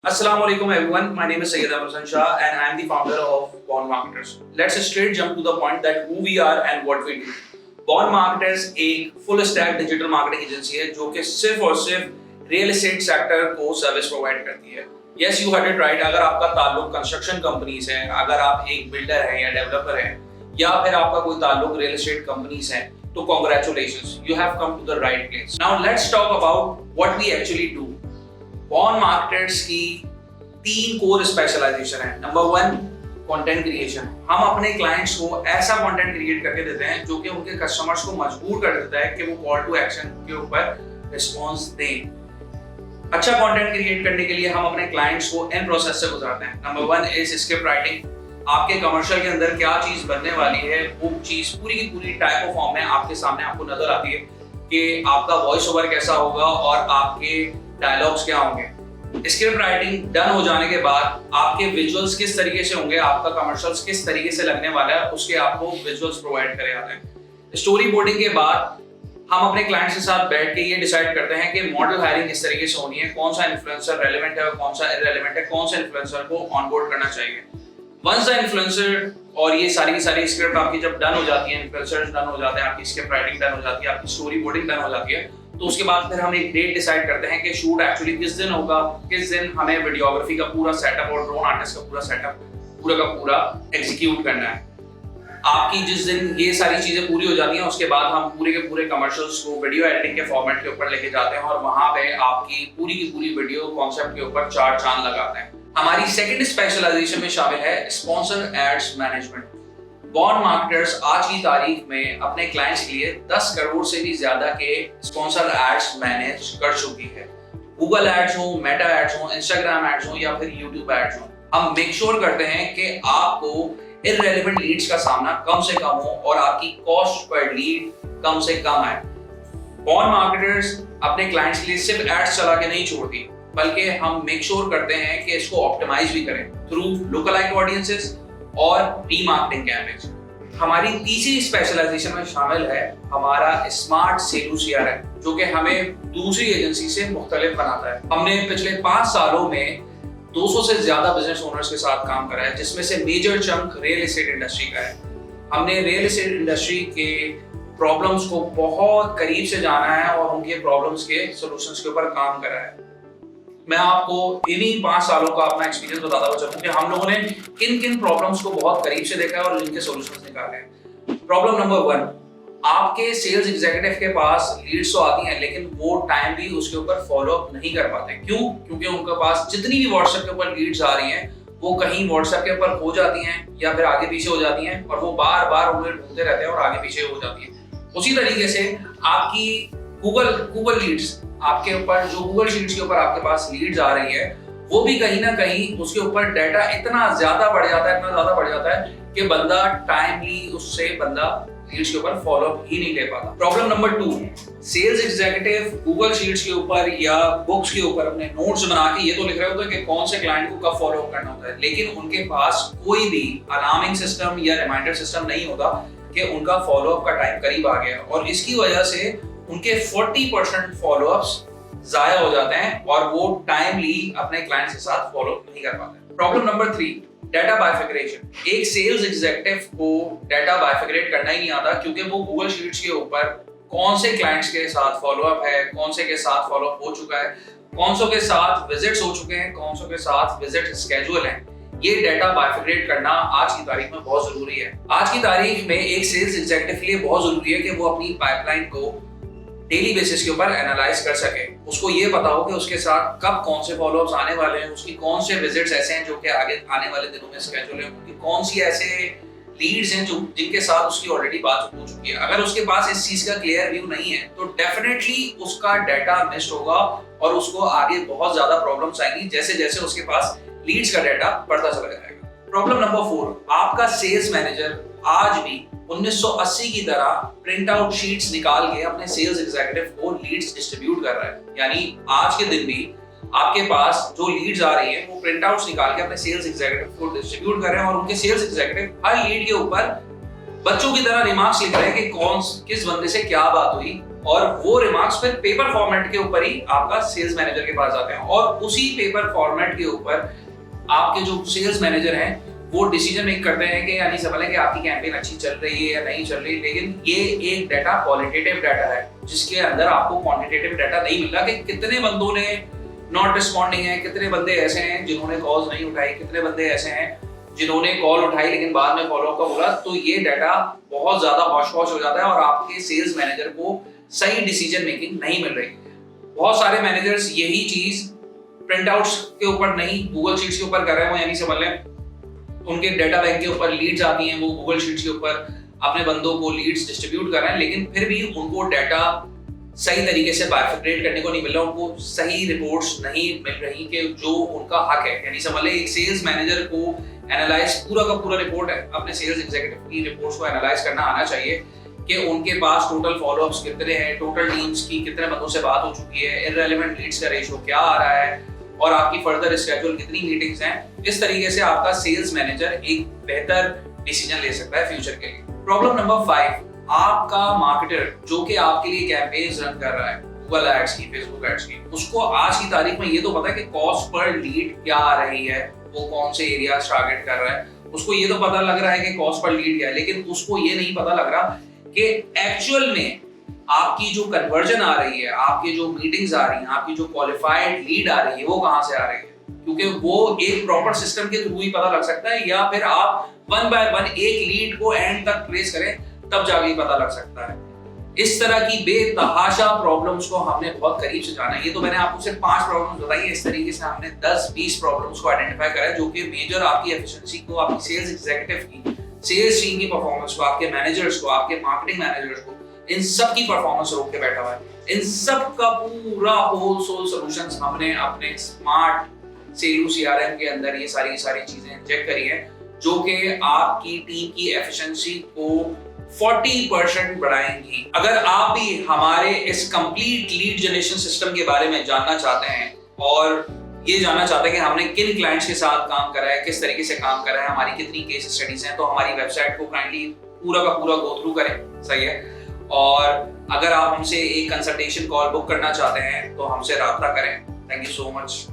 Assalamu alaikum everyone. My name is Sayyid Amr Shah and I am the founder of Born Marketers. Let's straight jump to the point that who we are and what we do. Born Marketers एक full stack digital marketing agency है जो कि सिर्फ और सिर्फ real estate sector को service provide करती है. Yes, you heard it right. अगर आपका ताल्लुक कंस्ट्रक्शन कंपनीज है, अगर आप एक बिल्डर हैं या डेवलपर हैं, या फिर आपका कोई ताल्लुक रियल एस्टेट कंपनीज है, तो congratulations, you have come to the right place. Now let's talk about what we actually do. Born marketers की 3 कोर स्पेशलाइजेशन है. Number 1, content creation. हम अपने क्लाइंट्स को ऐसा कंटेंट क्रिएट करके देते हैं जो कि उनके कस्टमर्स को मजबूर कर देता है कि वो कॉल टू एक्शन के ऊपर रिस्पॉन्स दें. अच्छा कंटेंट क्रिएट करने के लिए हम अपने क्लाइंट्स को इन प्रोसेस से गुजारते हैं. Number 1 is script writing. आपके कमर्शियल के अंदर क्या चीज बनने वाली है वो चीज पूरी की पूरी टाइप ऑफ फॉर्म में आपके सामने आपको नजर आती है कि आपका वॉइस ओवर कैसा होगा और आपके डायलॉग्स क्या होंगे. स्क्रिप्ट राइटिंग डन हो जाने के बाद आपके विजुअल्स किस तरीके से होंगे, आपका कमर्शियल्स किस तरीके से लगने वाला है, उसके आपको विजुअल्स प्रोवाइड करे जाते हैं. स्टोरी बोर्डिंग के बाद हम अपने क्लाइंट्स के साथ बैठ के ये डिसाइड करते हैं कि मॉडल हायरिंग किस तरीके से होनी है, कौन सा इन्फ्लुएंसर रेलेवेंट है और कौन सा इररेलेवेंट है, कौन सा इन्फ्लुएंसर को ऑनबोर्ड करना चाहिए. वंस द इन्फ्लुएंसर और ये सारी की सारी स्क्रिप्ट आपकी जब डन हो जाती है, इन्फ्लुएंसर्स डन हो जाते हैं, आपकी स्क्रिप्ट राइटिंग डन हो जाती है, आपकी स्टोरी बोर्डिंग डन हो जाती है, तो उसके बाद फिर हम एक डेट डिसाइड करते हैं कि शूट एक्चुअली किस दिन होगा, किस दिन हमें वीडियोग्राफी का पूरा सेटअप और ड्रोन आर्टिस्ट का पूरा सेटअप पूरा का पूरा एग्जीक्यूट करना है. आपकी जिस दिन ये सारी चीजें पूरी हो जाती हैं उसके बाद हम पूरे के पूरे कमर्शियल्स को वीडियो एडिटिंग के फॉर्मेट के ऊपर लेके जाते हैं और वहां पे आपकी पूरी की पूरी वीडियो कॉन्सेप्ट के ऊपर 4 चांद लगाते हैं. हमारी सेकंड स्पेशलाइजेशन में शामिल है sponsor ads management. Born marketers आज की तारीख में अपने क्लाइंट्स के लिए 10 करोड़ से भी ज्यादा के स्पॉन्सर एड्स मैनेज कर चुकी है. गूगल एड्स हो, मेटा एड्स हो, इंस्टाग्राम एड्स हो या फिर यूट्यूब एड्स हो, हम मेक श्योर करते हैं कि आपको इररेलेवेंट लीड्स का सामना कम से कम हो और आपकी कॉस्ट पर लीड कम से कम आए. बॉर्न मार्केटर्स अपने क्लाइंट्स के लिए सिर्फ एड्स चला के नहीं छोड़ती, बल्कि हम मेक श्योर करते हैं कि इसको ऑप्टिमाइज भी करें थ्रू लुकलाइक ऑडियंसेस और रीमार्केटिंग कैंपेन्स. हमारी तीसरी स्पेशलाइजेशन में शामिल है हमारा स्मार्ट सेलू सीआरएम, जो कि हमें दूसरी एजेंसी से मुख्तलिफ बनाता है. हमने पिछले 5 सालों में 200 से ज्यादा बिजनेस ओनर्स के साथ काम करा है, जिसमें से major chunk real estate industry का है. हमने रियल एस्टेट इंडस्ट्री के प्रॉब्लम्स को बहुत करीब से जाना है और उनके प्रॉब्लम्स के सॉल्यूशंस के ऊपर काम करा है. मैं आपको इन्हीं 5 सालों का अपना एक्सपीरियंस बताता हुआ चलूं कि हम लोगों ने किन किन प्रॉब्लम्स को बहुत करीब से देखा है और इनके सॉल्यूशंस निकाले हैं. प्रॉब्लम नंबर 1, आपके सेल्स एग्जीक्यूटिव के पास लीड्स तो आती हैं लेकिन वो टाइमली उसके ऊपर फॉलो अप नहीं कर पाते. क्यों? क्योंकि उनके पास जितनी भी व्हाट्सएप के ऊपर लीड्स आ रही हैं वो कहीं व्हाट्सएप के ऊपर खो जाती हैं या फिर आगे पीछे हो जाती हैं और वो बार बार उन्हें ढूंढते रहते हैं और आगे पीछे हो जाती हैं. उसी तरीके से आपकी गूगल लीड्स, आपके ऊपर जो गूगल शीट्स के ऊपर आपके पास लीड्स आ रही है वो भी कहीं ना कहीं उसके ऊपर डाटा इतना ज्यादा बढ़ जाता है कि बंदा टाइमली उससे लीड्स के ऊपर फॉलो अप ही नहीं ले पाता. Problem number 2, sales executive Google sheets के ऊपर या बुक्स के ऊपर अपने नोट्स बना के ये तो लिख रहे होते हैं कि कौन से क्लाइंट को कब फॉलो अप करना होता है, लेकिन उनके पास कोई भी अलार्मिंग सिस्टम या रिमाइंडर सिस्टम नहीं होता कि उनका फॉलो अप का टाइम करीब आ गया और इसकी वजह से उनके 40% फॉलोअप्स जाया हो जाते हैं और वो टाइमली अपने क्लाइंट्स के साथ फॉलो नहीं कर पाते. Problem number 3, data बाइफिकेशन. एक सेल्स एग्जीक्यूटिव को डाटा बाइफिकेट करना ही नहीं आता क्योंकि वो गूगल शीट्स के ऊपर कौन से क्लाइंट्स के साथ फॉलोअप है, कौन से के साथ फॉलोअप हो चुका है, कौन से के साथ विजिट्स हो चुके हैं, कौन से के साथ विजिट स्केड्यूल है, ये डाटा बाइफिकेट करना आज की तारीख में बहुत जरूरी है. आज की तारीख में एक सेल्स एग्जीक्यूटिव के लिए बहुत जरूरी है कि वो अपनी पाइपलाइन को डेली बेसिस के ऊपर एनालाइज कर सके. उसको ये पता हो कि उसके साथ कब कौन से फॉलोअप्स आने वाले हैं, उसकी कौन से विजिट्स ऐसे हैं जो कि आगे आने वाले दिनों में स्केड्यूल है, उनकी कौन सी ऐसे लीड्स हैं जो जिनके साथ उसकी ऑलरेडी बात हो चुकी है. अगर उसके पास इस चीज का क्लियर व्यू नहीं है तो डेफिनेटली उसका डाटा मिस होगा और उसको आगे बहुत ज्यादा प्रॉब्लम्स आएंगी जैसे जैसे उसके पास लीड्स का डाटा बढ़ता चला जाएगा. प्रॉब्लम नंबर 4, आपका सेल्स मैनेजर आज भी 1980 की तरह प्रिंट आउट शीट्स निकाल के अपने सेल्स एग्जीक्यूटिव को लीड्स डिस्ट्रीब्यूट कर रहा है. यानी आज के दिन भी आपके पास जो लीड्स आ रही है वो प्रिंट आउट्स निकाल के अपने सेल्स एग्जीक्यूटिव को डिस्ट्रीब्यूट कर रहे हैं और उनके सेल्स एग्जीक्यूटिव हर लीड के ऊपर बच्चों की तरह रिमार्क्स लिख रहे हैं कि किस बंदे से क्या बात हुई, और वो रिमार्क्स फिर पेपर फॉर्मेट के ऊपर ही आपका सेल्स मैनेजर के पास जाते हैं और उसी पेपर फॉर्मेट के ऊपर आपके जो सेल्स मैनेजर हैं वो डिसीजन मेक करते हैं कि यानी समझ लें कि आपकी कैंपेन अच्छी चल रही है या नहीं चल रही। लेकिन ये एक डाटा क्वालिटेटिव डाटा है जिसके अंदर आपको क्वांटिटेटिव डाटा नहीं मिल रहा कि कितने बंदों ने नॉट रिस्पॉन्डिंग है, कितने बंदे ऐसे हैं जिन्होंने कॉल्स नहीं उठाई, कितने बंदे ऐसे हैं जिन्होंने कॉल उठाई लेकिन बाद में फॉलोअप का बोला। तो ये डाटा बहुत ज्यादा हॉश पॉश हो जाता है और आपके सेल्स मैनेजर को सही डिसीजन मेकिंग नहीं मिल रही। बहुत सारे मैनेजर्स यही चीज प्रिंट आउट्स के ऊपर नहीं, गूगल शीट्स के ऊपर कर रहे हो, यानी समझ लें उनके डाटा बैंक के ऊपर लीड्स आती हैं, वो गूगल शीट्स के ऊपर अपने बंदों को लीड्स डिस्ट्रीब्यूट कर रहे हैं, लेकिन फिर भी उनको डाटा सही तरीके से बाइफर्केट करने को नहीं मिल रहा, उनको सही रिपोर्ट्स नहीं मिल रही कि जो उनका हक है। यानी समझ लें एक सेल्स मैनेजर को एनालाइज पूरा का पूरा रिपोर्ट है अपने सेल्स एग्जीक्यूटिव की रिपोर्ट्स को एनालाइज करना आना चाहिए कि उनके पास टोटल फॉलोअप्स कितने हैं, टोटल टीम्स की कितने बंदों से बात हो चुकी है, इररिलेवेंट लीड्स का रेशियो क्या आ रहा है और आपकी फर्दर स्केड्यूल कितनी मीटिंग्स हैं। इस तरीके से आपका सेल्स मैनेजर एक बेहतर डिसीजन ले सकता है फ्यूचर के लिए। प्रॉब्लम नंबर 5, आपका मार्केटर जो कि आपके लिए कैंपेन्स रन कर रहा है गूगल एड्स की, फेसबुक एड्स की, उसको आज की तारीख में ये तो पता है कि कॉस्ट पर लीड क्या आ रही है, वो कौन से एरियाज टारगेट कर रहा है, उसको ये तो पता लग रहा है कि कॉस्ट पर लीड क्या है, लेकिन उसको ये नहीं पता लग रहा कि एक्चुअल में आपकी जो कन्वर्जन आ रही है, आपकी जो मीटिंग्स आ रही हैं, आपकी जो क्वालिफाइड लीड आ रही है वो कहां से आ रही है। क्योंकि वो एक प्रॉपर सिस्टम के थ्रू ही पता लग सकता है या फिर आप वन बाय वन एक लीड को एंड तक ट्रेस करें तब जाके पता लग सकता है। इस तरह की बेतहाशा प्रॉब्लम्स को हमने बहुत करीब से जाना है। ये तो मैंने आपको सिर्फ 5 प्रॉब्लम्स बताई है, इस तरीके से हमने 10-20 प्रॉब्लम्स को आइडेंटिफाई करा है जो कि मेजर आपकी एफिशिएंसी को, आपकी सेल्स एग्जीक्यूटिव की, सेल्स टीम की परफॉर्मेंस को, आपके मैनेजर्स को, आपके मार्केटिंग मैनेजर्स को, इन सब की परफॉर्मेंस रोक के बैठा हुआ है। इन सब का पूरा होल सोल सॉल्यूशंस हमने अपने स्मार्ट सेलू सीआरएम के अंदर ये सारी चीजें चेक करी है जो कि आपकी टीम की एफिशिएंसी को 40% बढ़ाएंगी। अगर आप भी हमारे इस कंप्लीट लीड जनरेशन सिस्टम के बारे में जानना चाहते हैं और ये जानना चाहते हैं कि हमने किन क्लाइंट्स के साथ काम करा है, किस तरीके से काम करा है, हमारी कितनी केस स्टडीज हैं, तो हमारी वेबसाइट को काइंडली पूरा का पूरा गो थ्रू करें। सही है। और अगर आप हमसे एक कंसल्टेशन कॉल बुक करना चाहते हैं तो हमसे राब्ता करें। Thank you so much.